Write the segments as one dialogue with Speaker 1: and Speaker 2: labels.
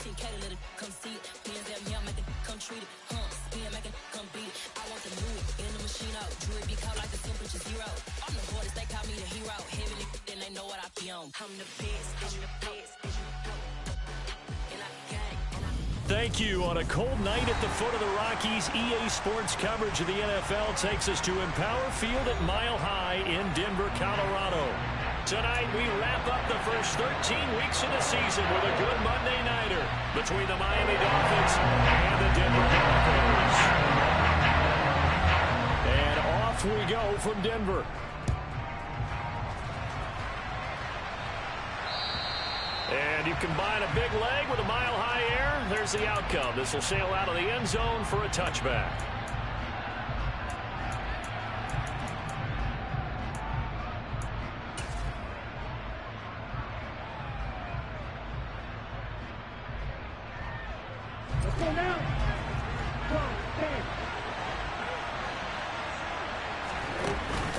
Speaker 1: 10K to let it come see it. Hands down here, make it come treat it. Spin, make it come beat it. I want the move in the machine out. Jewelry be caught like the temperature 0. I'm the hardest, they call me the hero. Heavy then they know what I be on. I'm the best, I'm the best. And I gang, and I...
Speaker 2: Thank you. On a cold night at the foot of the Rockies, EA Sports coverage of the NFL takes us to Empower Field at Mile High in Denver, Colorado. Tonight, we wrap up the first 13 weeks of the season with a good Monday nighter between the Miami Dolphins and the Denver Broncos. And off we go from Denver. And you combine a big leg with a mile-high air, there's the outcome. This will sail out of the end zone for a touchback.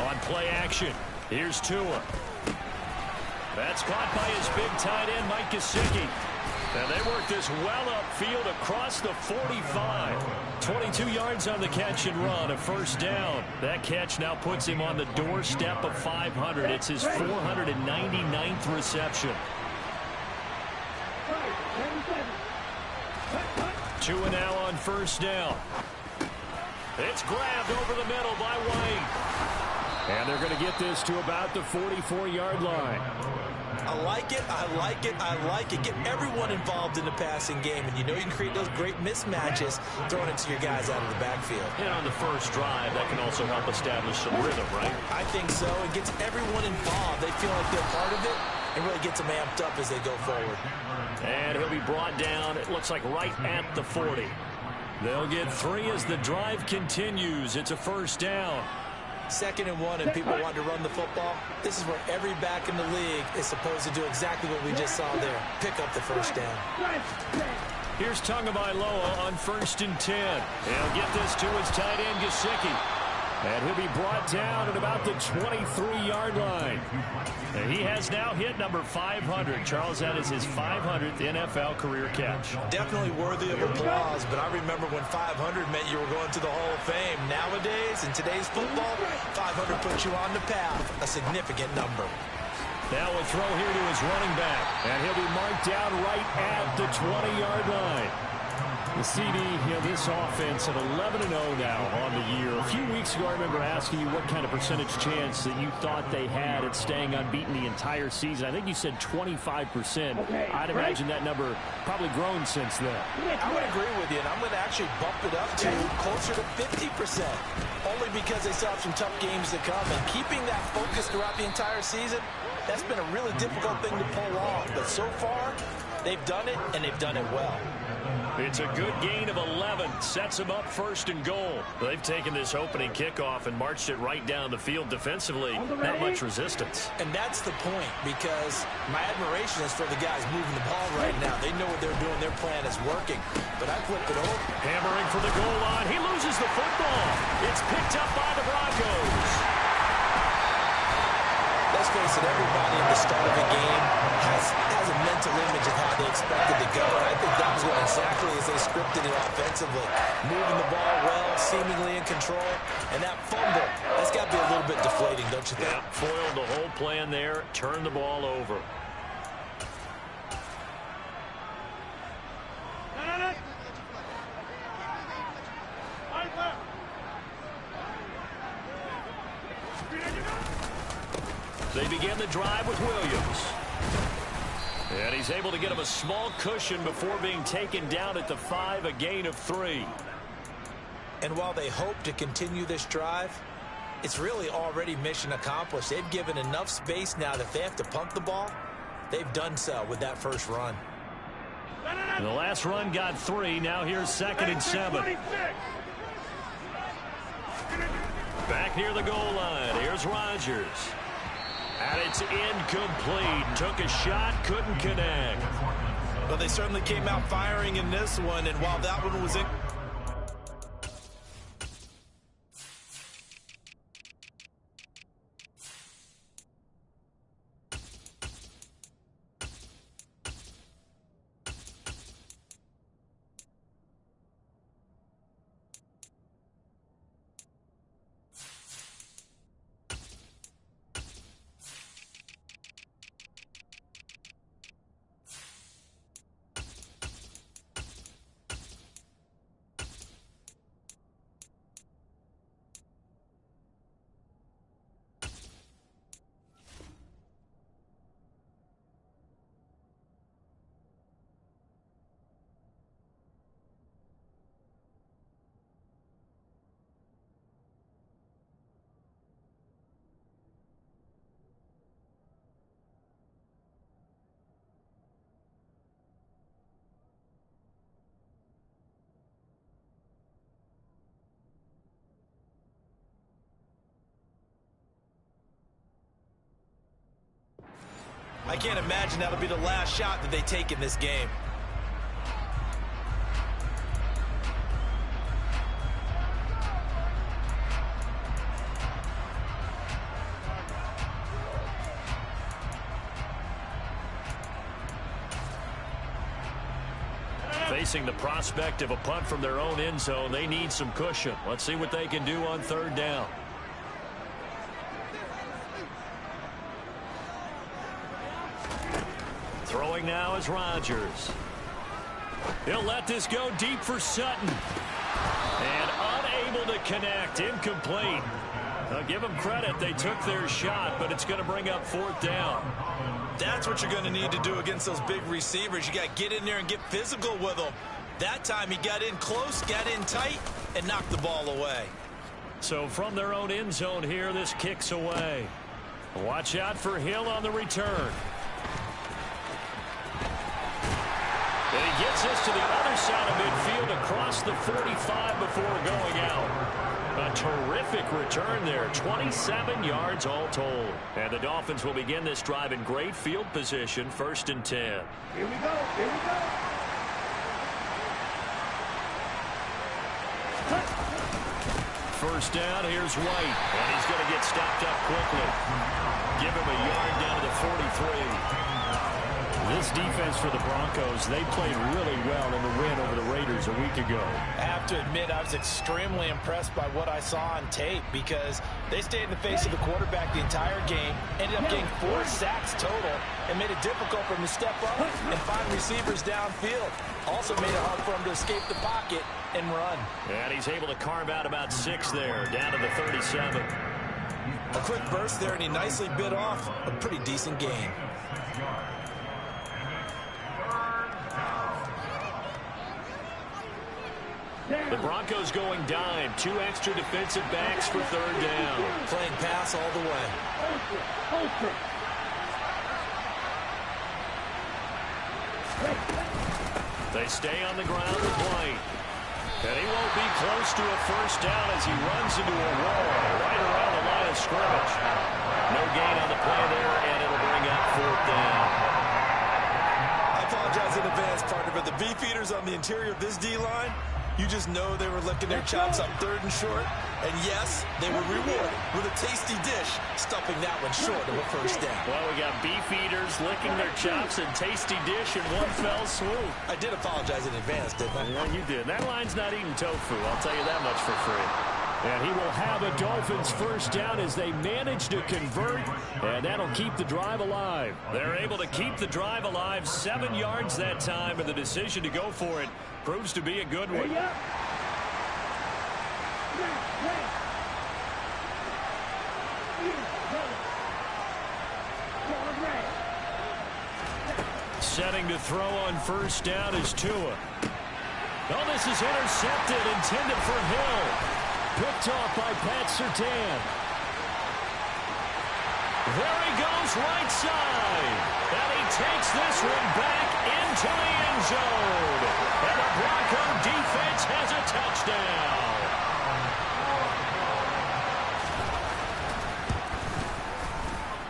Speaker 2: On play action, here's Tua. That's caught by his big tight end, Mike Gesicki. And they work this well upfield across the 45. 22 yards on the catch and run, a first down. That catch now puts him on the doorstep of 500. It's his 499th reception. Tua now on first down. It's grabbed over the middle by White. And they're going to get this to about the 44-yard line.
Speaker 3: I like it, I like it, I like it. Get everyone involved in the passing game, and you know you can create those great mismatches throwing it to your guys out of the backfield.
Speaker 2: And on the first drive, that can also help establish some rhythm, right?
Speaker 3: I think so. It gets everyone involved. They feel like they're part of it, and really gets them amped up as they go forward.
Speaker 2: And he'll be brought down, it looks like right at the 40. They'll get 3 as the drive continues. It's a first down.
Speaker 3: 2nd and 1, and people want to run the football. This is where every back in the league is supposed to do exactly what we just saw there. Pick up the first down.
Speaker 2: Here's Tagovailoa on 1st and 10. He'll get this to his tight end, Gesicki. And he'll be brought down at about the 23-yard line. And he has now hit number 500. Charles, that is his 500th NFL career catch.
Speaker 3: Definitely worthy of applause, but I remember when 500 meant you were going to the Hall of Fame. Nowadays, in today's football, 500 puts you on the path, a significant number.
Speaker 2: Now a throw here to his running back, and he'll be marked down right at the 20-yard line. The CD, this offense at 11-0 now on the year. A few weeks ago, I remember asking you what kind of percentage chance that you thought they had at staying unbeaten the entire season. I think you said 25%. I'd imagine that number probably grown since then.
Speaker 3: I would agree with you, and I'm going to actually bump it up to closer to 50%, only because they still have some tough games to come. And keeping that focus throughout the entire season, that's been a really difficult thing to pull off. But so far, they've done it, and they've done it well.
Speaker 2: It's a good gain of 11. Sets them up 1st and goal. They've taken this opening kickoff and marched it right down the field defensively. Not much resistance.
Speaker 3: And that's the point, because my admiration is for the guys moving the ball right now. They know what they're doing. Their plan is working. But I flip it over.
Speaker 2: Hammering for the goal line. He loses the football. It's picked up by the Broncos.
Speaker 3: Let's face it, everybody at the start of a game has a mental image of how they expect it to go. And I think that was going exactly as they scripted it offensively. Moving the ball well, seemingly in control. And that fumble, that's got to be a little bit deflating, don't you think?
Speaker 2: Yeah, foiled the whole plan there. Turned the ball over. They begin the drive with Williams. And he's able to get him a small cushion before being taken down at the 5, a gain of 3.
Speaker 3: And while they hope to continue this drive, it's really already mission accomplished. They've given enough space now that if they have to pump the ball, they've done so with that first run.
Speaker 2: The last run got 3. Now here's 2nd and 7. Back near the goal line. Here's Rodgers. And it's incomplete. Took a shot, couldn't connect.
Speaker 3: Well, they certainly came out firing in this one, and while that one was in... I can't imagine that'll be the last shot that they take in this game.
Speaker 2: Facing the prospect of a punt from their own end zone, they need some cushion. Let's see what they can do on third down. Throwing now is Rodgers. He'll let this go deep for Sutton. And unable to connect. Incomplete. I'll give them credit. They took their shot, but it's going to bring up fourth down.
Speaker 3: That's what you're going to need to do against those big receivers. You got to get in there and get physical with them. That time he got in close, got in tight, and knocked the ball away.
Speaker 2: So from their own end zone here, this kicks away. Watch out for Hill on the return. And he gets this to the other side of midfield across the 45 before going out. A terrific return there. 27 yards all told. And the Dolphins will begin this drive in great field position, 1st and 10.
Speaker 4: Here we go. Here we go.
Speaker 2: First down, here's White. And he's going to get stopped up quickly. Give him a yard down to the 43. This defense for the Broncos, they played really well in the win over the Raiders a week ago.
Speaker 3: I have to admit, I was extremely impressed by what I saw on tape because they stayed in the face of the quarterback the entire game, ended up getting 4 sacks total, and made it difficult for him to step up and find receivers downfield. Also made it hard for him to escape the pocket and run.
Speaker 2: And he's able to carve out about 6 there, down to the 37.
Speaker 3: A quick burst there, and he nicely bit off a pretty decent gain.
Speaker 2: The Broncos going dime. 2 extra defensive backs for third down.
Speaker 3: Playing pass all the way.
Speaker 2: They stay on the ground with White. And he won't be close to a first down as he runs into a wall right around the line of scrimmage. No gain on the play there, and it'll bring up fourth down.
Speaker 3: I apologize in advance, partner, but the beefeaters on the interior of this D-line, you just know they were licking their chops on 3rd and short. And yes, they were rewarded with a tasty dish, stuffing that one short of a first down.
Speaker 2: Well, we got beef eaters licking their chops and tasty dish in one fell swoop.
Speaker 3: I did apologize in advance, didn't I?
Speaker 2: Yeah, you did. That line's not eating tofu, I'll tell you that much for free. And he will have a Dolphins first down as they manage to convert, and that'll keep the drive alive. They're able to keep the drive alive, 7 yards that time, and the decision to go for it proves to be a good one. Setting to throw on first down is Tua. Oh, this is intercepted, intended for Hill. Picked off by Pat Surtain. There he goes, right side. And he takes this one back into the end zone. And the Bronco defense has a touchdown.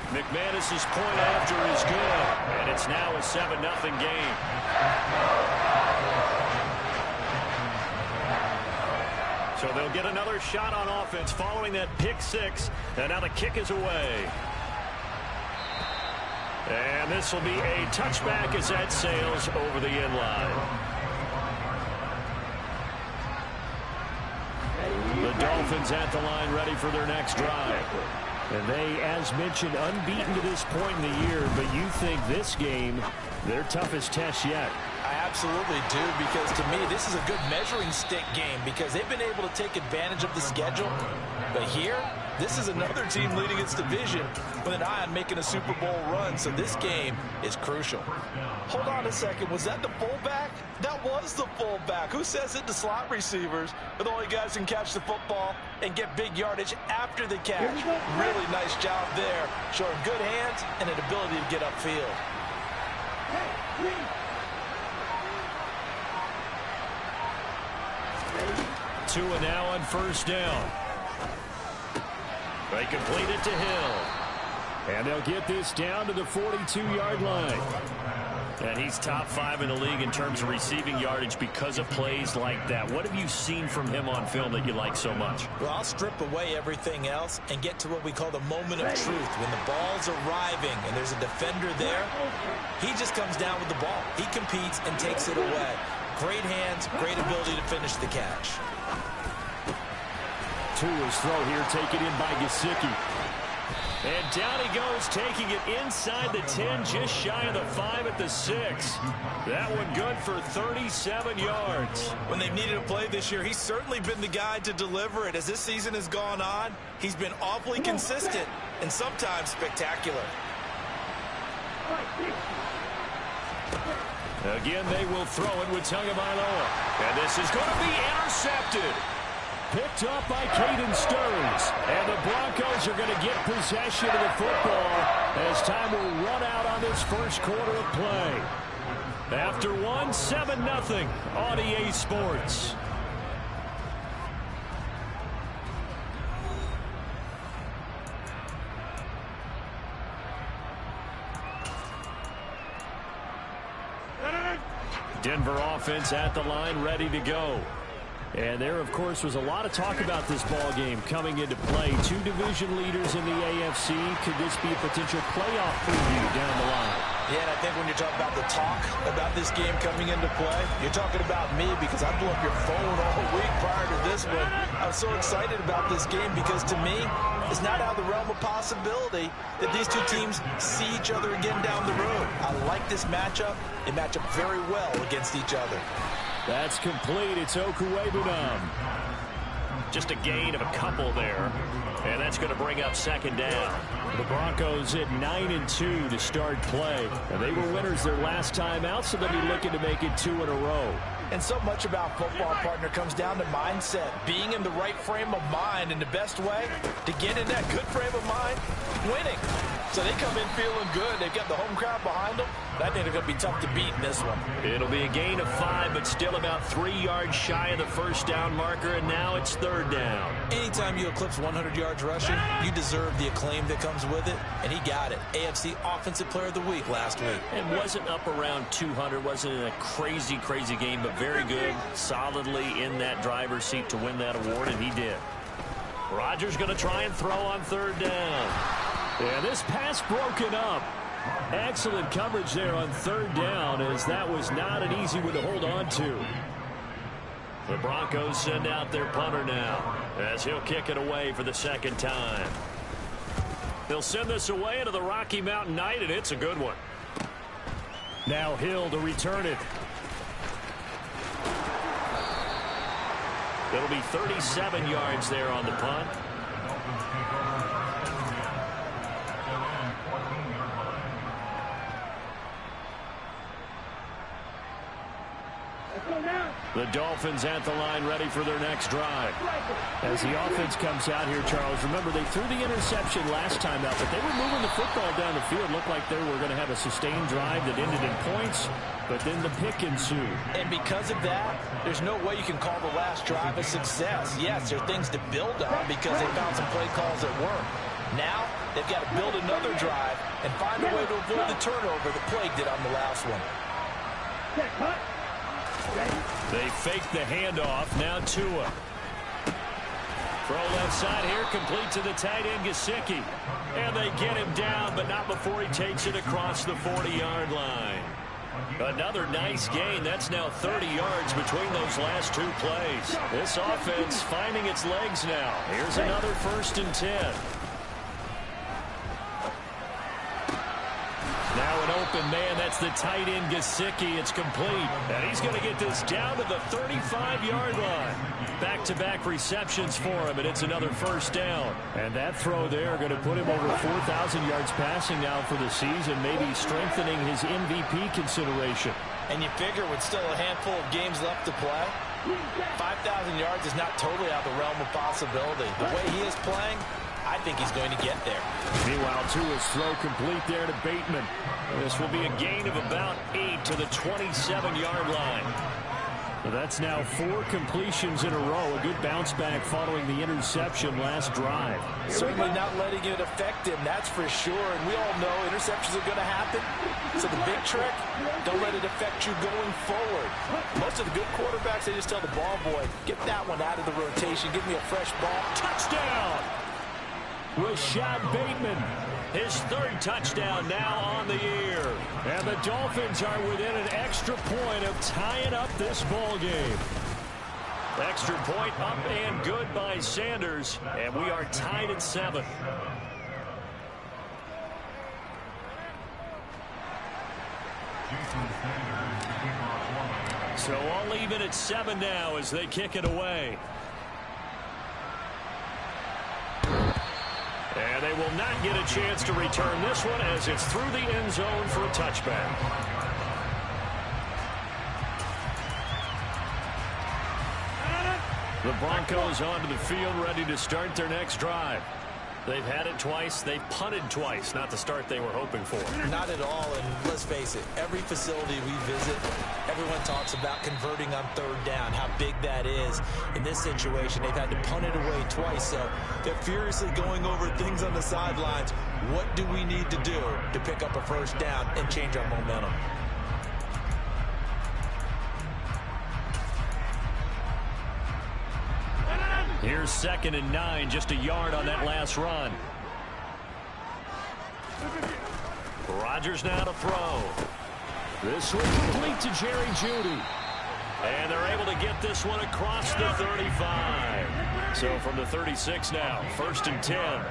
Speaker 2: McManus's point after is good. And it's now a 7-0 game. So they'll get another shot on offense following that pick 6. And now the kick is away. And this will be a touchback as that sails over the end line. The Dolphins at the line ready for their next drive. And they, as mentioned, unbeaten to this point in the year. But you think this game, their toughest test yet?
Speaker 3: I absolutely do, because to me, this is a good measuring stick game because they've been able to take advantage of the schedule. But here, this is another team leading its division with an eye on making a Super Bowl run, so this game is crucial. Hold on a second. Was that the fullback? That was the fullback. Who says it to slot receivers are the only guys who can catch the football and get big yardage after the catch? Really nice job there, showing good hands and an ability to get upfield.
Speaker 2: Tua now on first down. They complete it to Hill. And they'll get this down to the 42-yard line.
Speaker 5: And he's top 5 in the league in terms of receiving yardage because of plays like that. What have you seen from him on film that you like so much?
Speaker 3: Well, I'll strip away everything else and get to what we call the moment of truth. When the ball's arriving and there's a defender there, he just comes down with the ball. He competes and takes it away. Great hands, great ability to finish the catch.
Speaker 2: Tua's throw here taken in by Gesicki.
Speaker 5: And down he goes, taking it inside the 10, just shy of the 5 at the 6. That one good for 37 yards.
Speaker 3: When they've needed a play this year, he's certainly been the guy to deliver it. As this season has gone on, he's been awfully consistent and sometimes spectacular.
Speaker 2: Again, they will throw it with Tagovailoa.
Speaker 5: And this is going to be intercepted.
Speaker 2: Picked up by Caden Stearns. And the Broncos are going to get possession of the football as time will run out on this first quarter of play. After 7-0 on EA Sports. Denver offense at the line, ready to go. And there, of course, was a lot of talk about this ball game coming into play. 2 division leaders in the AFC. Could this be a potential playoff preview down the line?
Speaker 3: Yeah, and I think when you're talking about the talk about this game coming into play, you're talking about me because I blew up your phone all week prior to this one. I'm so excited about this game because to me, it's not out of the realm of possibility that these two teams see each other again down the road. I like this matchup. They match up very well against each other.
Speaker 2: That's complete. It's Okuwebunam.
Speaker 5: Just a gain of a couple there. And that's going to bring up second down.
Speaker 2: The Broncos at 9-2 to start play. And they were winners their last time out, so they'll be looking to make it 2 in a row.
Speaker 3: And so much about football, partner, comes down to mindset. Being in the right frame of mind, and the best way to get in that good frame of mind, winning. So they come in feeling good. They've got the home crowd behind them. I think they're going to be tough to beat in this one.
Speaker 5: It'll be a gain of 5, but still about 3 yards shy of the first down marker, and now it's third down.
Speaker 3: Anytime you eclipse 100 yards rushing, you deserve the acclaim that comes with it, and he got it. AFC Offensive Player of the Week last week.
Speaker 5: And wasn't up around 200, wasn't in a crazy, crazy game, but very good, solidly in that driver's seat to win that award, and he did. Rodgers going to try and throw on third down.
Speaker 2: Yeah, this pass broken up. Excellent coverage there on third down, as that was not an easy one to hold on to.
Speaker 5: The Broncos send out their punter now as he'll kick it away for the second time. They'll send this away into the Rocky Mountain Night, and it's a good one.
Speaker 2: Now Hill to return it.
Speaker 5: It'll be 37 yards there on the punt.
Speaker 2: The Dolphins at the line, ready for their next drive. As the offense comes out here, Charles, remember they threw the interception last time out, but they were moving the football down the field. Looked like they were going to have a sustained drive that ended in points, but then the pick ensued.
Speaker 3: And because of that, there's no way you can call the last drive a success. Yes, there are things to build on because they found some play calls that work. Now, they've got to build another drive and find a way to avoid the turnover that plagued it on the last one.
Speaker 2: They fake the handoff. Now Tua. Throw left side here, complete to the tight end, Gesicki. And they get him down, but not before he takes it across the 40-yard line. Another nice gain. That's now 30 yards between those last two plays. This offense finding its legs now. Here's another 1st and 10. Now an open man. That's the tight end, Gesicki. It's complete. And he's going to get this down to the 35-yard line. Back-to-back receptions for him, and it's another 1st down. And that throw there going to put him over 4,000 yards passing now for the season, maybe strengthening his MVP consideration.
Speaker 3: And you figure with still a handful of games left to play, 5,000 yards is not totally out of the realm of possibility. The way he is playing, I think he's going to get there.
Speaker 2: Meanwhile, Tua's throw complete there to Bateman. This will be a gain of about 8 to the 27-yard line. Well, that's now 4 completions in a row. A good bounce back following the interception last drive.
Speaker 3: Certainly not letting it affect him, that's for sure. And we all know interceptions are going to happen. So the big trick, don't let it affect you going forward. Most of the good quarterbacks, they just tell the ball boy, get that one out of the rotation. Give me a fresh ball.
Speaker 2: Touchdown! Rashad Bateman.
Speaker 5: His 3rd touchdown now on the year.
Speaker 2: And the Dolphins are within an extra point of tying up this ball game.
Speaker 5: Extra point up and good by Sanders. And we are tied at 7. So all even at 7 now as they kick it away. And they will not get a chance to return this one as it's through the end zone for a touchback. The Broncos onto the field ready to start their next drive. They've had it twice. They've punted twice. Not the start they were hoping for.
Speaker 3: Not at all, and let's face it, every facility we visit, everyone talks about converting on 3rd down, how big that is. In this situation, they've had to punt it away twice, so they're furiously going over things on the sidelines. What do we need to do to pick up a 1st down and change our momentum?
Speaker 5: Here's 2nd and 9, just a yard on that last run. Rodgers now to throw.
Speaker 2: This one complete to Jerry Jeudy.
Speaker 5: And they're able to get this one across the 35. So from the 36 now, 1st and 10.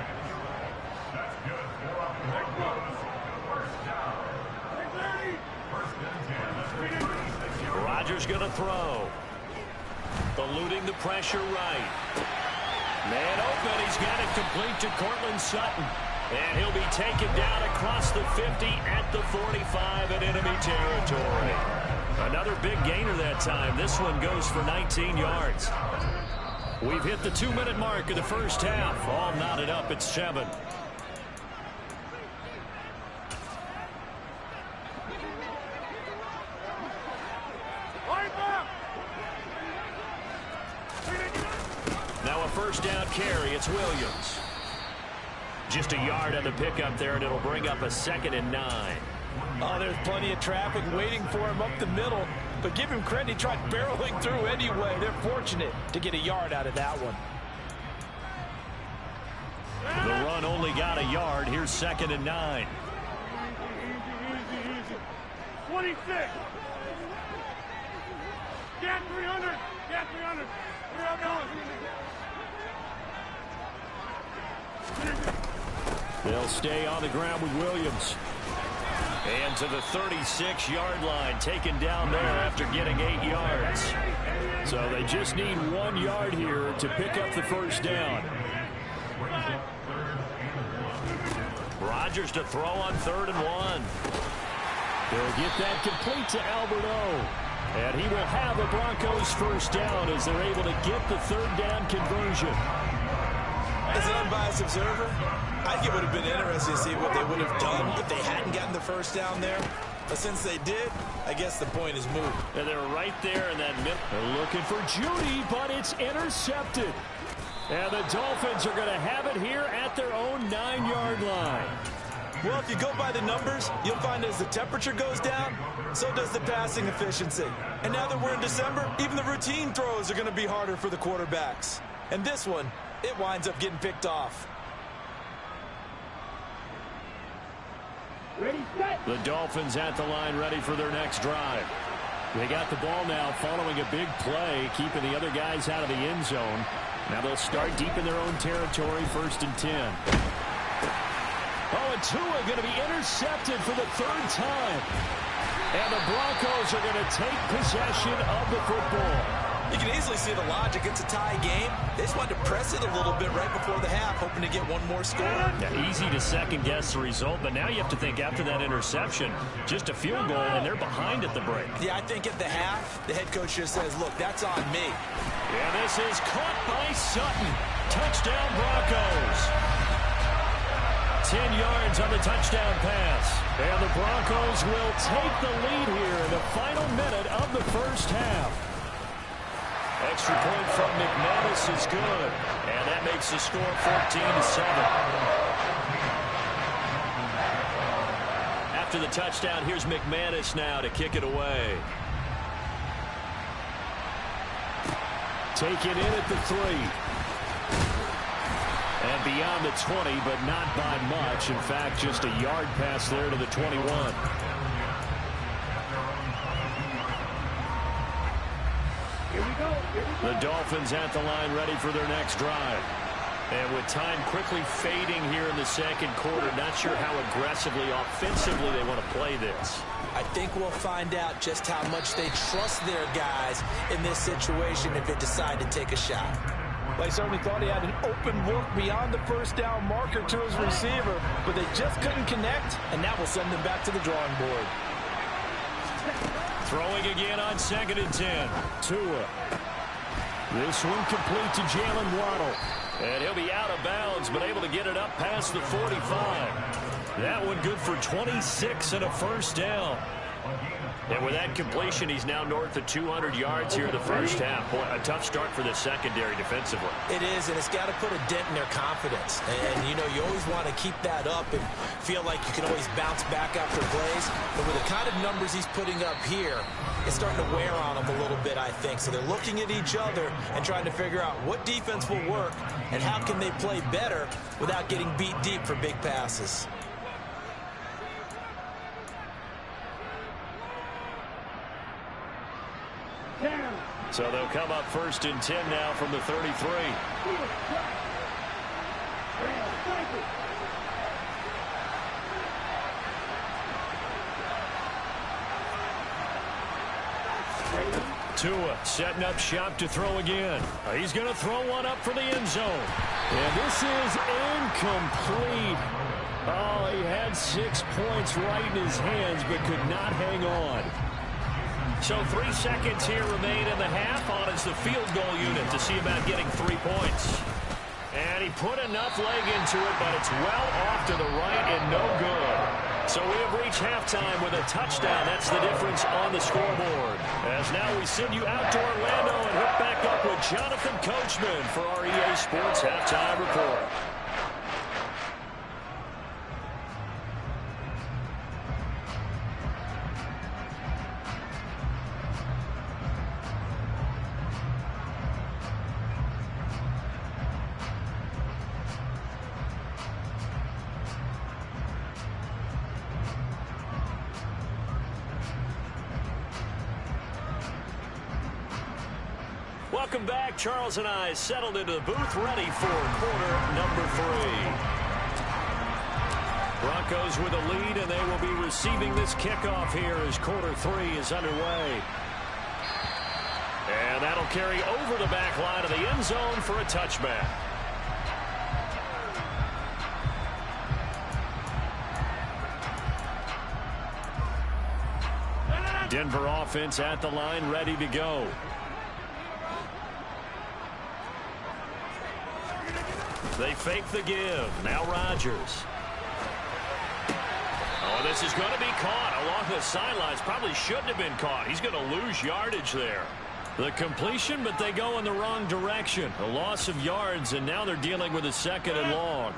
Speaker 5: Rodgers going to throw. Eluding the pressure right. Man open. He's got it complete to Cortland Sutton. And he'll be taken down across the 50 at the 45 in enemy territory. Another big gainer that time. This one goes for 19 yards. We've hit the 2-minute mark of the first half. All knotted up at 7. Now a 1st down carry. It's Williams. Just a yard on the pickup there, and it'll bring up a 2nd and 9.
Speaker 3: Oh, there's plenty of traffic waiting for him up the middle. But give him credit, he tried barreling through anyway. They're fortunate to get a yard out of that one.
Speaker 5: The run only got a yard. Here's 2nd and 9.
Speaker 4: 26. Get 300. Get 300.
Speaker 2: They'll stay on the ground with Williams.
Speaker 5: And to the 36-yard line, taken down there after getting 8 yards.
Speaker 2: So they just need 1 yard here to pick up the 1st down.
Speaker 5: Rodgers to throw on 3rd and 1.
Speaker 2: They'll get that complete to Alberto. And he will have a Broncos 1st down as they're able to get the 3rd down conversion.
Speaker 3: As an unbiased observer, I think it would have been interesting to see what they would have done if they hadn't gotten the 1st down there. But since they did, I guess the point is moot.
Speaker 5: And they're right there in that middle.
Speaker 2: They're looking for Jeudy, but it's intercepted. And the Dolphins are going to have it here at their own 9-yard line.
Speaker 3: Well, if you go by the numbers, you'll find as the temperature goes down, so does the passing efficiency. And now that we're in December, even the routine throws are going to be harder for the quarterbacks. And this one, it winds up getting picked off.
Speaker 4: Ready, set.
Speaker 2: The Dolphins at the line ready for their next drive. They got the ball now following a big play, keeping the other guys out of the end zone. Now they'll start deep in their own territory, 1st and 10. Oh, and Tua going to be intercepted for the 3rd time. And the Broncos are going to take possession of the football.
Speaker 3: You can easily see the logic. It's a tie game. They just wanted to press it a little bit right before the half, hoping to get one more score.
Speaker 5: Yeah, easy to second-guess the result, but now you have to think after that interception, just a field goal, and they're behind at the break.
Speaker 3: Yeah, I think at the half, the head coach just says, look, that's on me.
Speaker 5: And this is caught by Sutton. Touchdown, Broncos. 10 yards on the touchdown pass.
Speaker 2: And the Broncos will take the lead here in the final minute of the first half.
Speaker 5: Extra point from McManus is good. And that makes the score 14-7. After the touchdown, here's McManus now to kick it away.
Speaker 2: Take it in at the 3. And beyond the 20, but not by much. In fact, just a yard pass there to the 21. The Dolphins at the line ready for their next drive. And with time quickly fading here in the second quarter, not sure how aggressively, offensively they want to play this.
Speaker 3: I think we'll find out just how much they trust their guys in this situation if they decide to take a shot.
Speaker 6: They certainly thought he had an open look beyond the first down marker to his receiver, but they just couldn't connect, and that will send them back to the drawing board.
Speaker 2: Throwing again on 2nd and 10. Tua. This one complete to Jalen Waddle.
Speaker 5: And he'll be out of bounds, but able to get it up past the 45. That one good for 26 and a first down. And with that completion, he's now north of 200 yards here in the first half. Boy, a tough start for the secondary defensively.
Speaker 3: It is, and it's got to put a dent in their confidence. And, you know, you always want to keep that up and feel like you can always bounce back after plays. But with the kind of numbers he's putting up here, it's starting to wear on them a little bit, I think. So they're looking at each other and trying to figure out what defense will work and how can they play better without getting beat deep for big passes.
Speaker 5: So they'll come up 1st and 10 now from the 33.
Speaker 2: Tua setting up shop to throw again. He's going to throw one up for the end zone. And this is incomplete. Oh, he had 6 points right in his hands, but could not hang on.
Speaker 5: So 3 seconds here remain in the half. On is the field goal unit to see about getting 3 points. And he put enough leg into it, but it's well off to the right and no good. So we have reached halftime with a touchdown. That's the difference on the scoreboard. As now we send you out to Orlando and hook back up with Jonathan Coachman for our EA Sports Halftime Report. Welcome back. Charles and I settled into the booth ready for quarter number 3. Broncos with a lead, and they will be receiving this kickoff here as quarter 3 is underway. And that'll carry over the back line of the end zone for a touchback. Denver offense at the line, ready to go. They fake the give. Now Rodgers. Oh, this is going to be caught along the sidelines. Probably shouldn't have been caught. He's going to lose yardage there. The completion, but they go in the wrong direction. A loss of yards, and now they're dealing with a 2nd and long.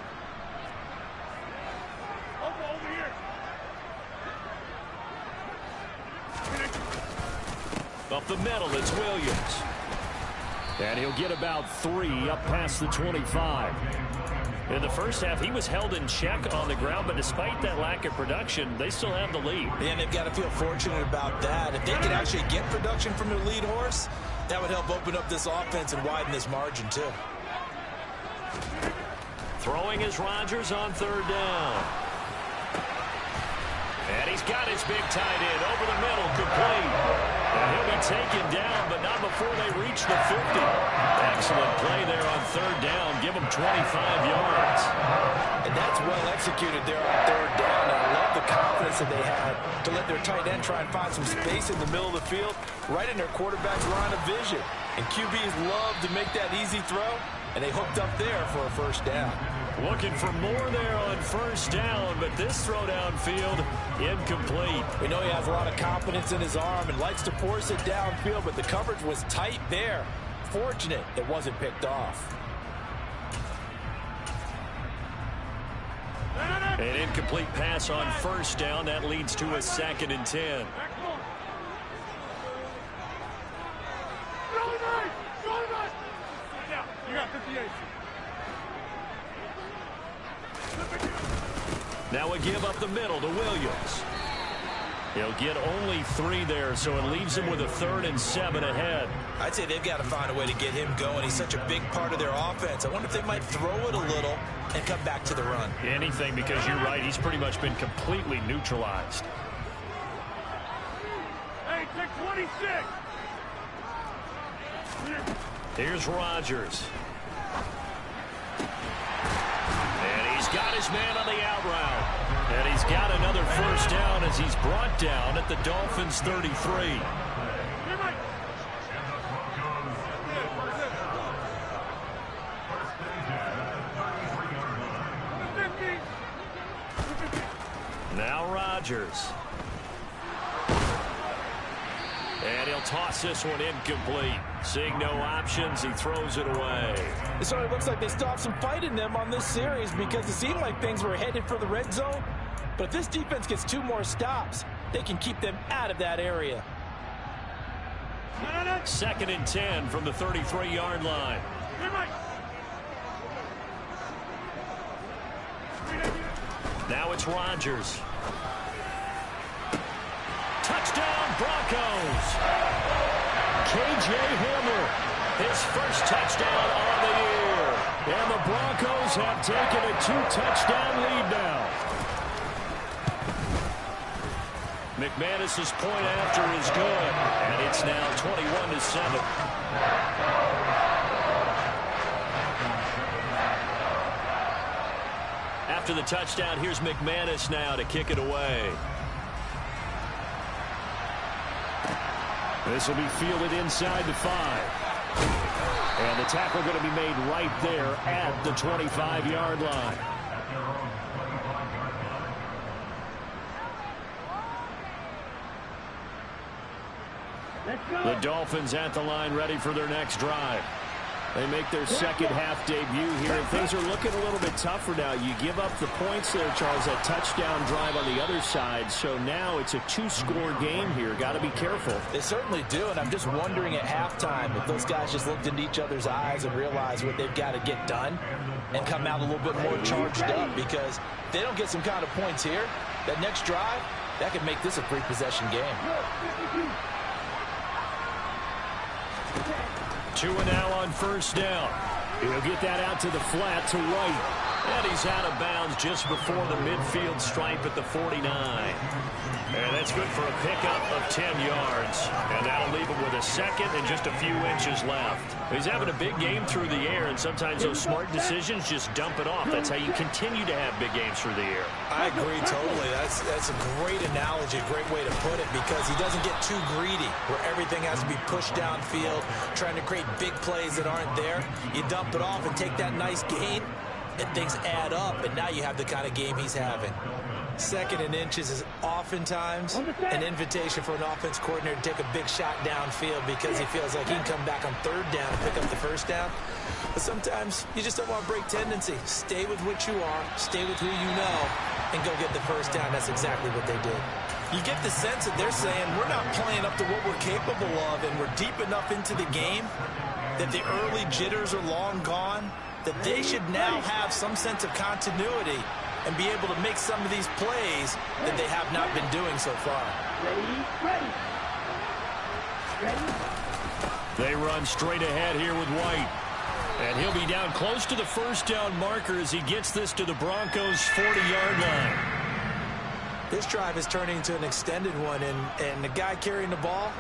Speaker 5: Up the middle, it's Williams. And he'll get about 3 up past the 25. In the first half, he was held in check on the ground, but despite that lack of production, they still have the lead.
Speaker 3: And they've got to feel fortunate about that. If they could actually get production from their lead horse, that would help open up this offense and widen this margin, too.
Speaker 5: Throwing is Rodgers on 3rd down. And he's got his big tight end over the middle, complete. And he'll be taken down, but not before they reach the 50. Excellent play there on 3rd down. Give them 25 yards.
Speaker 3: And that's well executed there on 3rd down. And I love the confidence that they had to let their tight end try and find some space in the middle of the field, right in their quarterback's line of vision. And QBs love to make that easy throw, and they hooked up there for a first down.
Speaker 5: Looking for more there on 1st down, but this throw downfield incomplete.
Speaker 3: We know he has a lot of confidence in his arm and likes to force it downfield, but the coverage was tight there.
Speaker 6: fortunate it wasn't picked off.
Speaker 5: An incomplete pass on first down. That leads to a 2nd and 10.
Speaker 4: You got 58.
Speaker 5: Now a give up the middle to Williams. He'll get only 3 there, so it leaves him with a 3rd and 7 ahead.
Speaker 3: I'd say they've got to find a way to get him going. He's such a big part of their offense. I wonder if they might throw it a little and come back to the run.
Speaker 2: Anything, because you're right. He's pretty much been completely neutralized.
Speaker 4: Hey, take 26.
Speaker 5: Here's Rodgers. And he's got his man on the out route. And he's got another first down as he's brought down at the Dolphins' 33. Now Rodgers. And he'll toss this one incomplete. Seeing no options, he throws it away.
Speaker 6: It certainly looks like they stopped some fight in them on this series because it seemed like things were headed for the red zone. But if this defense gets 2 more stops, they can keep them out of that area.
Speaker 5: 2nd and 10 from the 33-yard line. Now it's Rodgers. Touchdown, Broncos. K.J. Hamler, his first touchdown on the year. And the Broncos have taken a 2-touchdown lead now. McManus's point after is good, and it's now 21-7. After the touchdown, here's McManus now to kick it away. This will be fielded inside the 5. And the tackle going to be made right there at the 25-yard line. The Dolphins at the line ready for their next drive. They make their second half debut here, and things are looking a little bit tougher now. You give up the points there, Charles, that touchdown drive on the other side. So now it's a 2-score game here. Got to be careful.
Speaker 6: They certainly do, and I'm just wondering at halftime if those guys just looked into each other's eyes and realized what they've got to get done and come out a little bit more charged up, because if they don't get some kind of points here, that next drive, that could make this a 3-possession game.
Speaker 5: 2 now on first down. He'll get that out to the flat to White. And he's out of bounds just before the midfield stripe at the 49. And that's good for a pickup of 10 yards. And that'll leave him with a 2nd and just a few inches left. He's having a big game through the air, and sometimes those smart decisions just dump it off. That's how you continue to have big games through the air.
Speaker 3: I agree totally. That's a great analogy, a great way to put it, because he doesn't get too greedy where everything has to be pushed downfield, trying to create big plays that aren't there. You dump it off and take that nice gain, and things add up, and now you have the kind of game he's having. 2nd and inches is oftentimes an invitation for an offense coordinator to take a big shot downfield because he feels like he can come back on 3rd down and pick up the first down. But sometimes you just don't want to break tendency. Stay with what you are, stay with who you know, and go get the first down. That's exactly what they did. You get the sense that they're saying we're not playing up to what we're capable of, and we're deep enough into the game that the early jitters are long gone, that they should now have some sense of continuity and be able to make some of these plays that they have not been doing so far.
Speaker 5: They run straight ahead here with White. And he'll be down close to the first down marker as he gets this to the Broncos' 40-yard line.
Speaker 3: This drive is turning into an extended one, and the guy carrying the ball,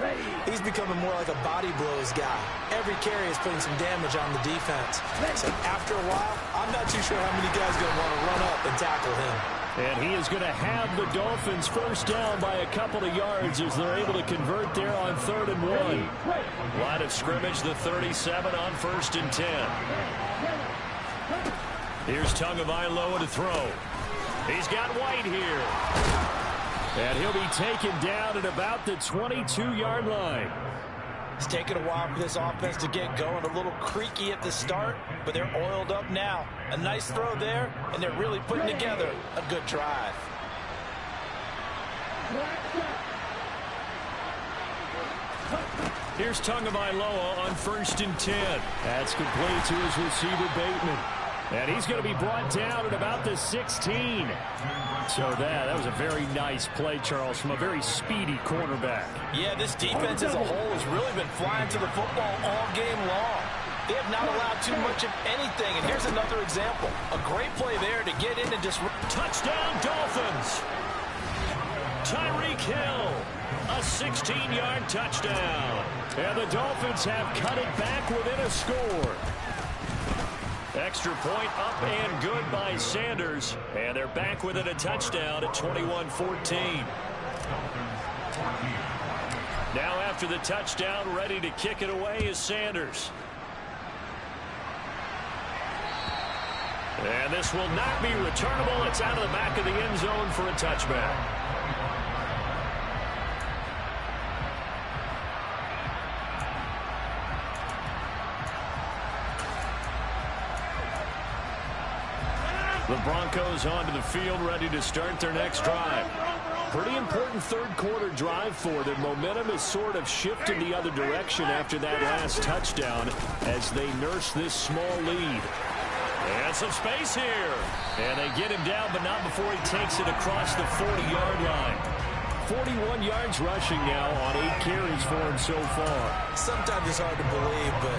Speaker 3: he's becoming more like a body blows guy. Every carry is putting some damage on the defense. So after a while, I'm not too sure how many guys are going to want to run up and tackle him.
Speaker 5: And he is going to have the Dolphins first down by a couple of yards as they're able to convert there on 3rd and 1. Line of scrimmage, the 37 on 1st and 10. Here's Tagovailoa to throw. He's got White here. And he'll be taken down at about the 22-yard line.
Speaker 6: It's taken a while for this offense to get going. A little creaky at the start, but they're oiled up now. A nice throw there, and they're really putting together a good drive.
Speaker 2: Here's Tagovailoa on 1st and 10. That's complete to his receiver, Bateman. And he's going to be brought down at about the 16. So that was a very nice play, Charles, from a very speedy cornerback.
Speaker 6: Yeah, this defense as a whole has really been flying to the football all game long. They have not allowed too much of anything. And here's another example. A great play there to get in and just...
Speaker 5: Touchdown, Dolphins! Tyreek Hill, a 16-yard touchdown.
Speaker 2: And the Dolphins have cut it back within a score.
Speaker 5: Extra point up and good by Sanders. And they're back within a touchdown at 21-14. Now after the touchdown, ready to kick it away is Sanders. And this will not be returnable. It's out of the back of the end zone for a touchback. The Broncos onto the field, ready to start their next drive. Pretty important third-quarter drive for them. Momentum has sort of shifted the other direction after that last touchdown as they nurse this small lead. And some space here. And they get him down, but not before he takes it across the 40-yard line. 41 yards rushing now on 8 carries for him so far.
Speaker 3: Sometimes it's hard to believe, but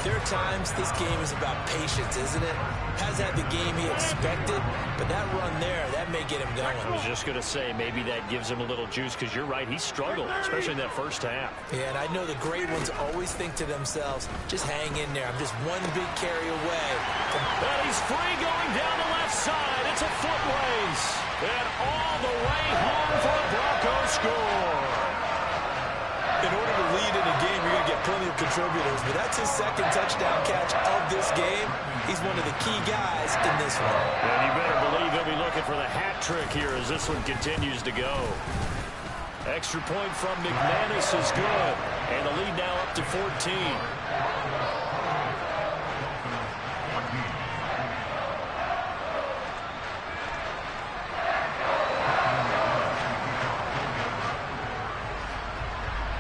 Speaker 3: there are times this game is about patience, isn't it? Has had the game he expected, but that run there, that may get him going.
Speaker 5: I was just going to say, maybe that gives him a little juice, because you're right, he struggled, especially in that first half.
Speaker 3: Yeah, and I know the great ones always think to themselves, just hang in there. I'm just one big carry away.
Speaker 5: And he's free going down the left side. It's a foot race. And all the way home for a Broncos score.
Speaker 3: In order to lead in a game, you're going to get plenty of contributors, but that's his second touchdown catch of this game. He's one of the key guys in this one.
Speaker 5: And you better believe he'll be looking for the hat trick here as this one continues to go. Extra point from McManus is good. And the lead now up to 14.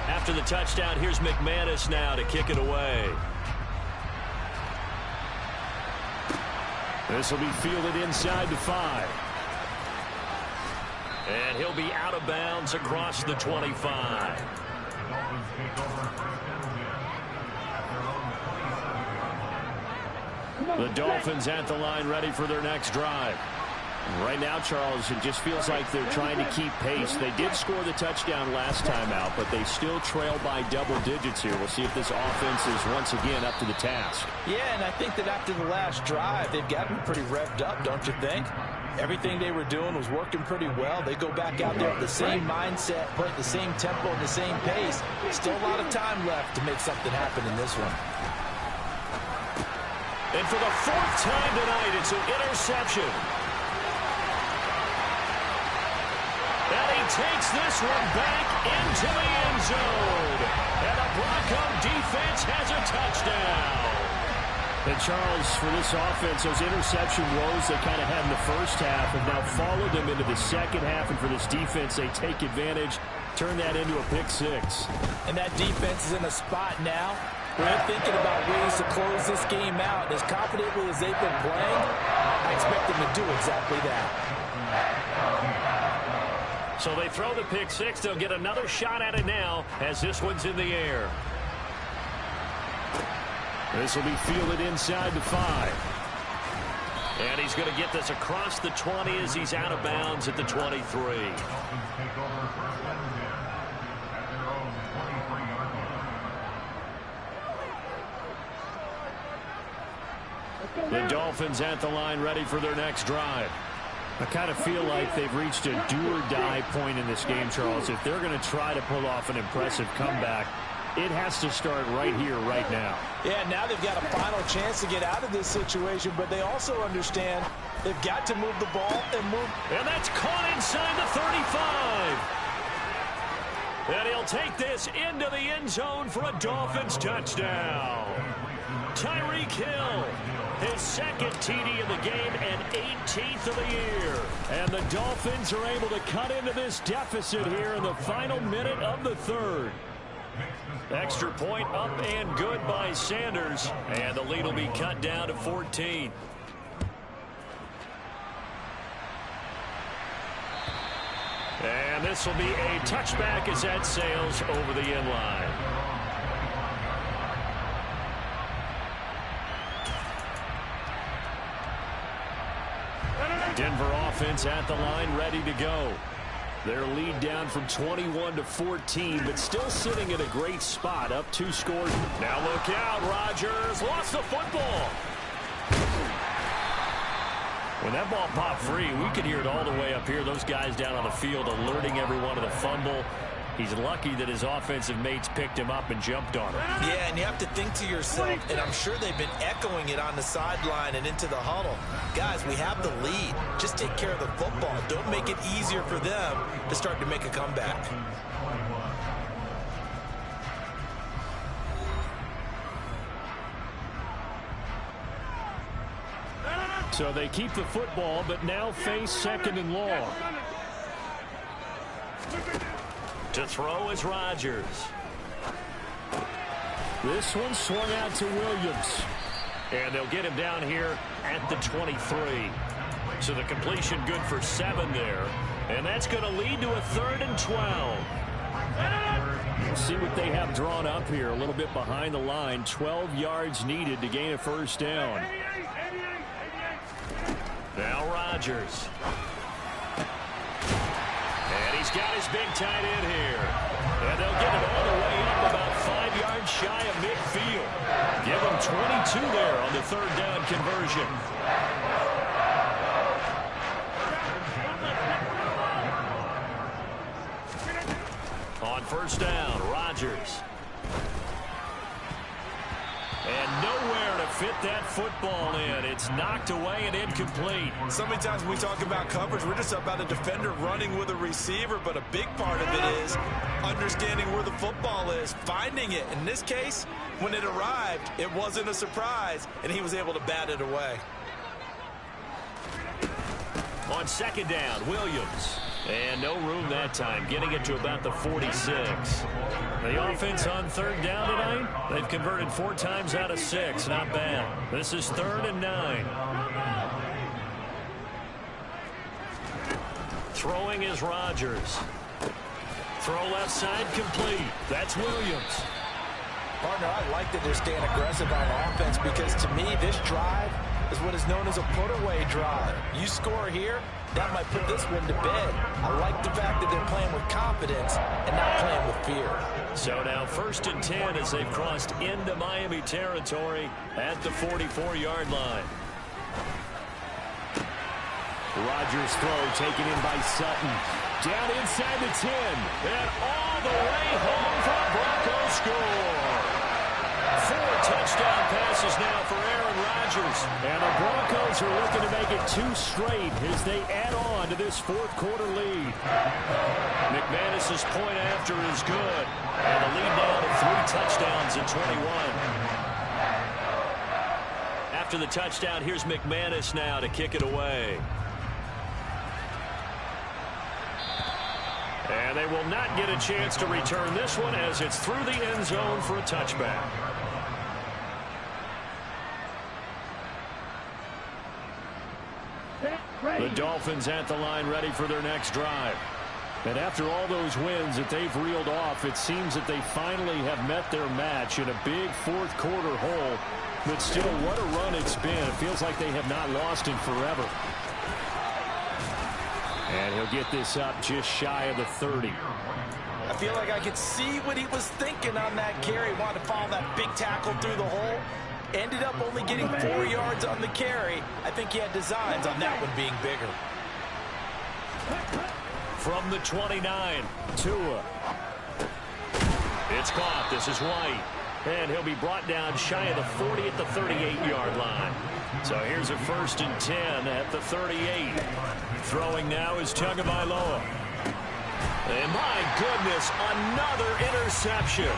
Speaker 5: After the touchdown, here's McManus now to kick it away.
Speaker 2: This will be fielded inside the 5.
Speaker 5: And he'll be out of bounds across the 25.
Speaker 2: The Dolphins at the line ready for their next drive. Right now, Charles, it just feels like they're trying to keep pace. They did score the touchdown last time out, but they still trail by double digits here. We'll see if this offense is once again up to the task.
Speaker 6: Yeah, and I think that after the last drive, they've gotten pretty revved up, don't you think? Everything they were doing was working pretty well. They go back out there with the same mindset, play at the same tempo and the same pace. Still a lot of time left to make something happen in this one.
Speaker 5: And for the 4th time tonight, it's an interception. And he takes this one back into the end zone. And the Bronco defense has a touchdown.
Speaker 2: And Charles, for this offense, those interception woes they kind of had in the first half have now followed them into the second half. And for this defense, they take advantage, turn that into a pick 6.
Speaker 6: And that defense is in a spot now where they're thinking about ways to close this game out. As confidently as they've been playing, I expect them to do exactly that.
Speaker 5: So they throw the pick 6. They'll get another shot at it now as this one's in the air.
Speaker 2: This will be fielded inside the 5.
Speaker 5: And he's going to get this across the 20 as he's out of bounds at the 23.
Speaker 2: The Dolphins at the line ready for their next drive. I kind of feel like they've reached a do-or-die point in this game, Charles. If they're going to try to pull off an impressive comeback, it has to start right here, right now.
Speaker 6: Yeah, now they've got a final chance to get out of this situation, but they also understand they've got to move the ball and move.
Speaker 5: And that's caught inside the 35. And he'll take this into the end zone for a Dolphins touchdown. Tyreek Hill, his second TD of the game and 18th of the year. And the Dolphins are able to cut into this deficit here in the final minute of the third. Extra point up and good by Sanders. And the lead will be cut down to 14. And this will be a touchback as that sails over the end line. Denver offense at the line, ready to go. Their lead down from 21 to 14, but still sitting in a great spot, up 2 scores. Now look out, Rodgers lost the football. When that ball popped free, we could hear it all the way up here. Those guys down on the field alerting everyone of the fumble. He's lucky that his offensive mates picked him up and jumped on him. Yeah, and you have to think to yourself, and I'm sure they've been echoing it on the sideline and into the huddle. Guys, we have the lead. Just take care of the football. Don't make it easier for them to start to make a comeback.
Speaker 2: So they keep the football, but now face second and long.
Speaker 5: To throw is Rodgers.
Speaker 2: This one swung out to Williams.
Speaker 5: And they'll get him down here at the 23. So the completion good for 7 there. And that's going to lead to a 3rd and 12.
Speaker 2: We'll see what they have drawn up here. A little bit behind the line. 12 yards needed to gain a first down.
Speaker 5: Now Rodgers. And he's got his big tight end here. And they'll get it all the way up about 5 yards shy of midfield. Give him 22 there on the 3rd down conversion. On 1st down, Rodgers. And nowhere to fit that football in. It's knocked away and incomplete.
Speaker 6: So many times when we talk about coverage, we're just about a defender running with a receiver, but a big part of it is understanding where the football is, finding it. In this case, when it arrived, it wasn't a surprise, and he was able to bat it away.
Speaker 5: On 2nd down, Williams. And no room that time, getting it to about the 46. The offense on 3rd down tonight, they've converted 4 times out of 6. Not bad. This is 3rd and 9. Throwing is Rodgers. Throw left side complete. That's Williams.
Speaker 6: Partner, I like that they're staying aggressive on offense because to me, this drive is what is known as a put-away drive. You score here, that might put this one to bed. I like the fact that they're playing with confidence and not playing with fear.
Speaker 5: So now 1st and 10 as they've crossed into Miami territory at the 44-yard line.
Speaker 2: Rodgers' throw taken in by Sutton. Down inside the 10.
Speaker 5: And all the way home for a Broncos score. 4 touchdown passes now for Aaron Rodgers.
Speaker 2: And the Broncos are looking to make it 2 straight as they add on to this 4th quarter lead.
Speaker 5: McManus's point after is good. And the lead now to 3 touchdowns in 21. After the touchdown, here's McManus now to kick it away. And they will not get a chance to return this one as it's through the end zone for a touchback.
Speaker 2: The Dolphins at the line ready for their next drive. And after all those wins that they've reeled off, it seems that they finally have met their match in a big 4th quarter hole. But still, what a run it's been. It feels like they have not lost in forever. And he'll get this up just shy of the 30.
Speaker 6: I feel like I could see what he was thinking on that carry. Wanted to follow that big tackle through the hole. Ended up only getting 4 yards on the carry. I think he had designs on that one being bigger.
Speaker 5: From the 29, Tua. It's caught. This is White. And he'll be brought down shy of the 40 at the 38-yard line. So here's a 1st and 10 at the 38. Throwing now is Tagovailoa. And my goodness, another interception.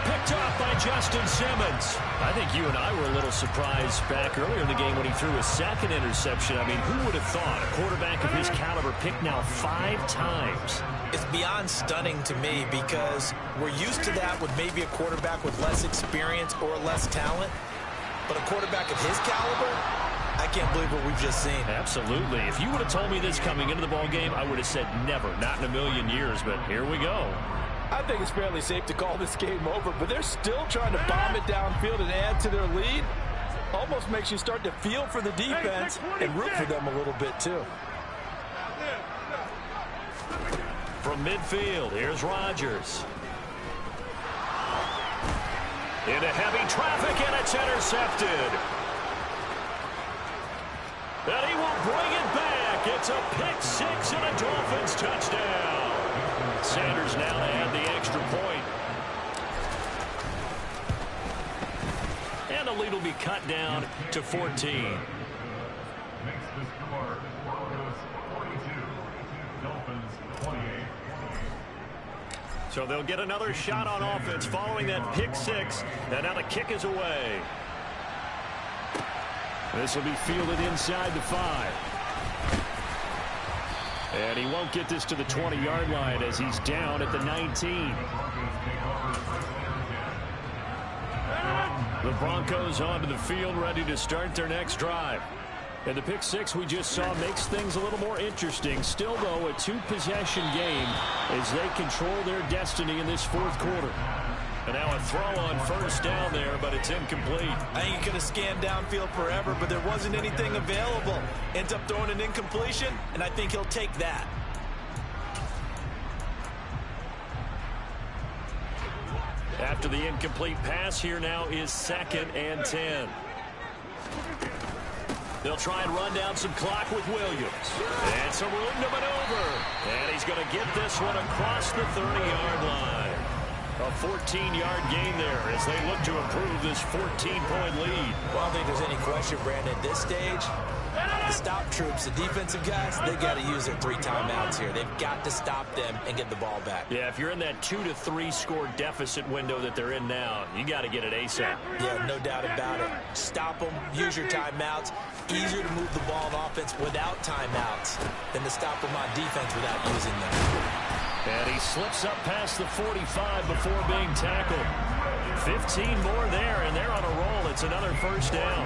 Speaker 5: Picked off by Justin Simmons. I think you and I were a little surprised back earlier in the game when he threw his second interception. I mean, who would have thought a quarterback of his caliber picked now 5 times?
Speaker 6: It's beyond stunning to me because we're used to that with maybe a quarterback with less experience or less talent. But a quarterback of his caliber, I can't believe what we've just seen.
Speaker 5: Absolutely. If you would have told me this coming into the ball game, I would have said never, not in a million years. But here we go.
Speaker 6: I think it's fairly safe to call this game over, but they're still trying to bomb it downfield and add to their lead. Almost makes you start to feel for the defense and root for them a little bit too.
Speaker 5: From midfield, here's Rodgers. Into heavy traffic, and it's intercepted. And he will bring it back. It's a pick 6 and a Dolphins touchdown. Sanders now to add the extra point. And the lead will be cut down to 14. So they'll get another shot on offense following that pick 6. And now the kick is away. This will be fielded inside the 5. And he won't get this to the 20-yard line as he's down at the 19. The Broncos onto the field ready to start their next drive. And the pick 6 we just saw makes things a little more interesting. Still, though, a 2-possession game as they control their destiny in this 4th quarter. And now a throw on first down there, but it's incomplete.
Speaker 6: I think he could have scanned downfield forever, but there wasn't anything available. Ends up throwing an incompletion, and I think he'll take that.
Speaker 5: After the incomplete pass, here now is 2nd and 10. They'll try and run down some clock with Williams. And some room to maneuver. And he's going to get this one across the 30-yard line. A 14-yard gain there as they look to improve this 14-point lead.
Speaker 6: Well, I don't think there's any question, Brandon, at this stage, the stop troops, the defensive guys, they got to use their 3 timeouts here. They've got to stop them and get the ball back.
Speaker 5: Yeah, if you're in that 2 to 3 score deficit window that they're in now, you got to get it ASAP.
Speaker 6: Yeah, no doubt about it. Stop them, use your timeouts. Easier to move the ball on offense without timeouts than to stop them on defense without using them.
Speaker 5: And he slips up past the 45 before being tackled. 15 more there, and they're on a roll. It's another first down.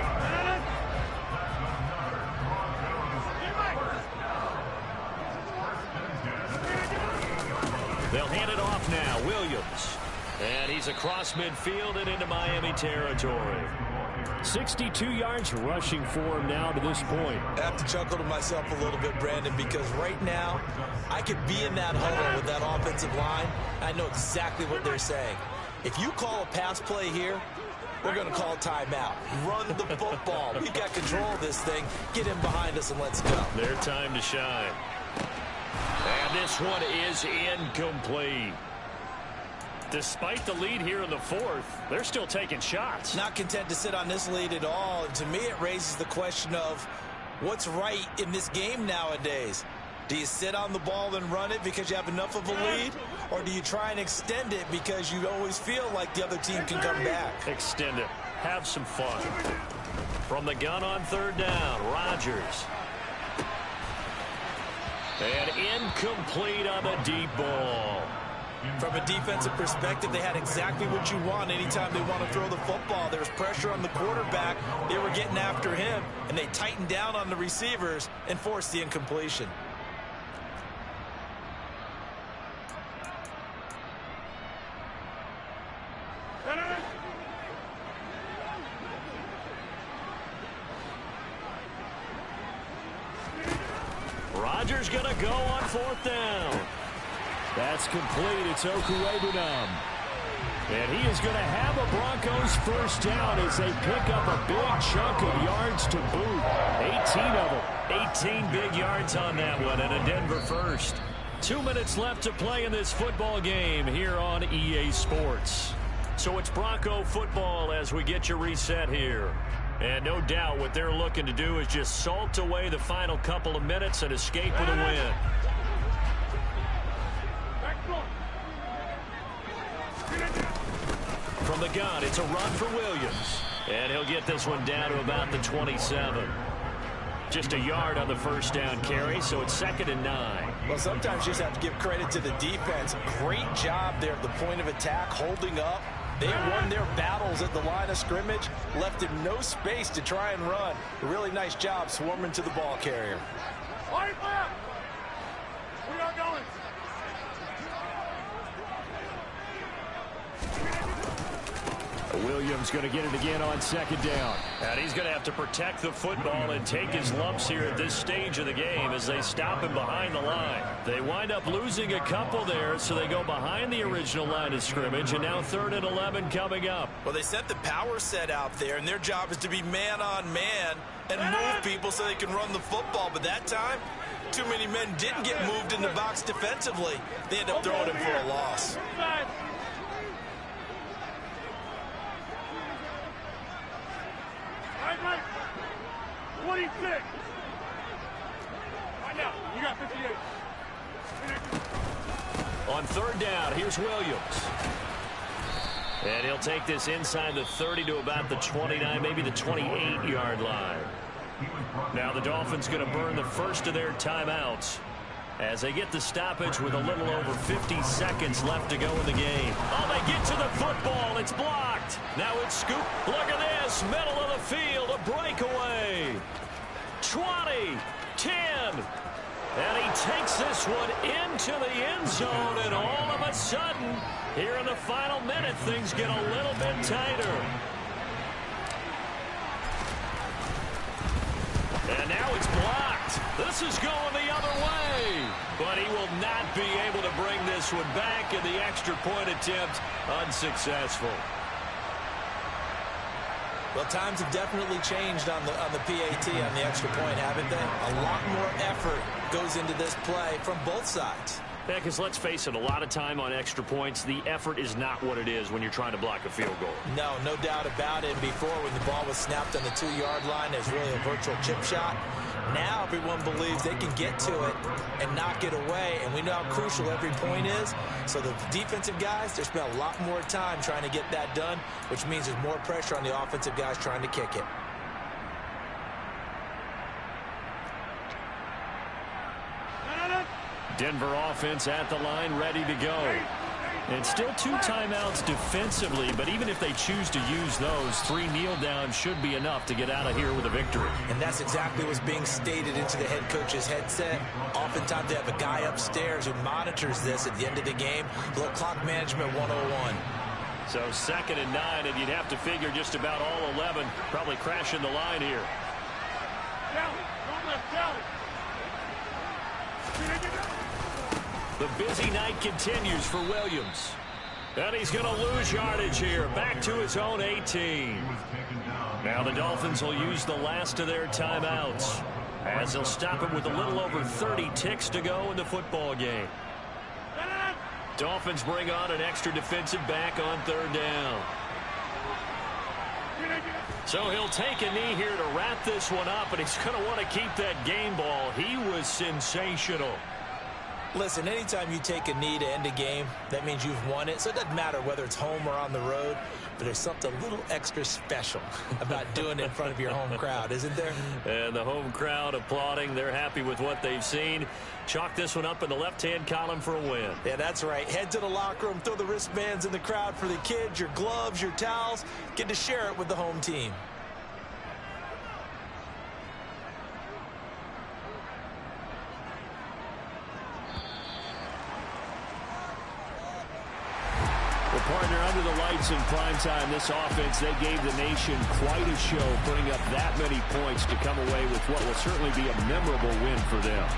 Speaker 5: They'll hand it off now. Williams. And he's across midfield and into Miami territory. 62 yards rushing for him now to this point.
Speaker 6: I have to chuckle to myself a little bit, Brandon, because right now I could be in that huddle with that offensive line. I know exactly what they're saying. If you call a pass play here, we're going to call timeout. Run the football. We've got control of this thing. Get in behind us and let's go.
Speaker 5: Their time to shine. And this one is incomplete. Despite the lead here in the 4th, they're still taking shots.
Speaker 6: Not content to sit on this lead at all. And to me, it raises the question of what's right in this game nowadays. Do you sit on the ball and run it because you have enough of a lead? Or do you try and extend it because you always feel like the other team can come back?
Speaker 5: Extend it. Have some fun. From the gun on 3rd down, Rodgers. And incomplete on the deep ball.
Speaker 6: From a defensive perspective, they had exactly what you want anytime they want to throw the football. There was pressure on the quarterback. They were getting after him, and they tightened down on the receivers and forced the incompletion.
Speaker 5: Rodgers going to go on 4th down. That's complete. It's Okuwebunam. And he is going to have a Broncos first down as they pick up a big chunk of yards to boot. 18 of them. 18 big yards on that one, and a Denver first. 2 minutes left to play in this football game here on EA Sports. So it's Bronco football as we get you reset here. And no doubt what they're looking to do is just salt away the final couple of minutes and escape with a win. From the gun, it's a run for Williams. And he'll get this one down to about the 27. Just a yard on the first down carry, so it's 2nd and 9.
Speaker 3: Well, sometimes you just have to give credit to the defense. Great job there at the point of attack, holding up. They won their battles at the line of scrimmage, left him no space to try and run. A really nice job swarming to the ball carrier.
Speaker 4: Right left. We are going.
Speaker 2: Williams going to get it again on 2nd down.
Speaker 5: And he's going to have to protect the football and take his lumps here at this stage of the game as they stop him behind the line. They wind up losing a couple there, so they go behind the original line of scrimmage, and now 3rd and 11 coming up.
Speaker 3: Well, they sent the power set out there, and their job is to be man-on-man and move people so they can run the football. But that time, too many men didn't get moved in the box defensively. They end up throwing him for a loss.
Speaker 4: Right. 26. Right now, you got 58.
Speaker 5: On 3rd down, here's Williams. And he'll take this inside the 30 to about the 29, maybe the 28-yard line. Now the Dolphins going to burn the first of their timeouts as they get the stoppage with a little over 50 seconds left to go in the game. Oh, they get to the football. It's blocked. Now it's scooped. Look at this. Middle of the field. A breakaway. 20, 10. And he takes this one into the end zone. And all of a sudden, here in the final minute, things get a little bit tighter. And now it's blocked. This is going the other way. But he will not be able to bring this one back, and the extra point attempt unsuccessful.
Speaker 3: Well, times have definitely changed on the PAT, on the extra point, haven't they? A lot more effort goes into this play from both sides.
Speaker 5: Yeah, because let's face it, a lot of time on extra points, the effort is not what it is when you're trying to block a field goal.
Speaker 3: No, no doubt about it. Before, when the ball was snapped on the 2-yard line, it was really a virtual chip shot. Now everyone believes they can get to it and knock it away, and we know how crucial every point is. So the defensive guys, they spend a lot more time trying to get that done, which means there's more pressure on the offensive guys trying to kick it.
Speaker 2: Denver offense at the line, ready to go. And still 2 timeouts defensively, but even if they choose to use those, 3 kneel downs should be enough to get out of here with a victory.
Speaker 3: And that's exactly what's being stated into the head coach's headset. Oftentimes they have a guy upstairs who monitors this at the end of the game. Little clock management 101.
Speaker 5: So 2nd and 9, and you'd have to figure just about all 11 probably crashing the line here.
Speaker 4: Don't let Kelly.
Speaker 5: The busy night continues for Williams. And he's going to lose yardage here. Back to his own 18. Now the Dolphins will use the last of their timeouts as they'll stop him with a little over 30 ticks to go in the football game. Dolphins bring on an extra defensive back on 3rd down. So he'll take a knee here to wrap this one up, and he's going to want to keep that game ball. He was sensational.
Speaker 3: Listen, anytime you take a knee to end a game, that means you've won it. So it doesn't matter whether it's home or on the road, but there's something a little extra special about doing it in front of your home crowd, isn't there?
Speaker 5: And the home crowd applauding. They're happy with what they've seen. Chalk this one up in the left-hand column for a win.
Speaker 3: Yeah, that's right. Head to the locker room, throw the wristbands in the crowd for the kids, your gloves, your towels. Get to share it with the home team.
Speaker 2: Partner, under the lights in prime time, this offense, they gave the nation quite a show, putting up that many points to come away with what will certainly be a memorable win for them.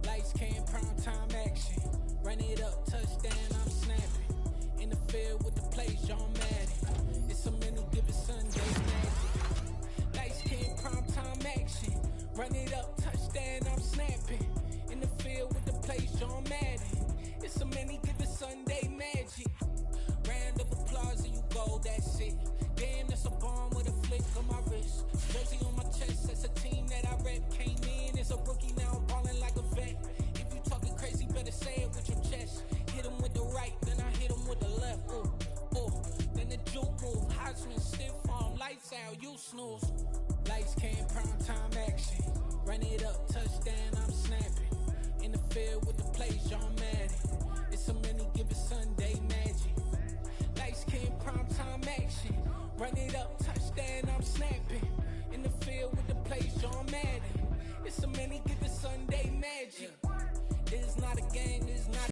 Speaker 7: Lights came, prime time action. Run it up, touchdown, I'm snapping. In the field with the play, John Madden. It's a many given Sunday magic. Lights came, prime time action. Run it up, touchdown, I'm snapping. In the field with the play, John Madden. It's a many given Sunday magic. Round of applause and you go, that's it. Damn, that's a bomb with a flick on my wrist. Jersey on my chest, that's a team that I rep. Came in as a rookie, now I'm ballin' like a vet. If shots when stiff on lights out, you snooze. Lights came, prime time action. Run it up, touchdown, I'm snapping. In the field with the plays, John Madden. It's a many given Sunday magic. Lights came, prime time action. Run it up, touchdown.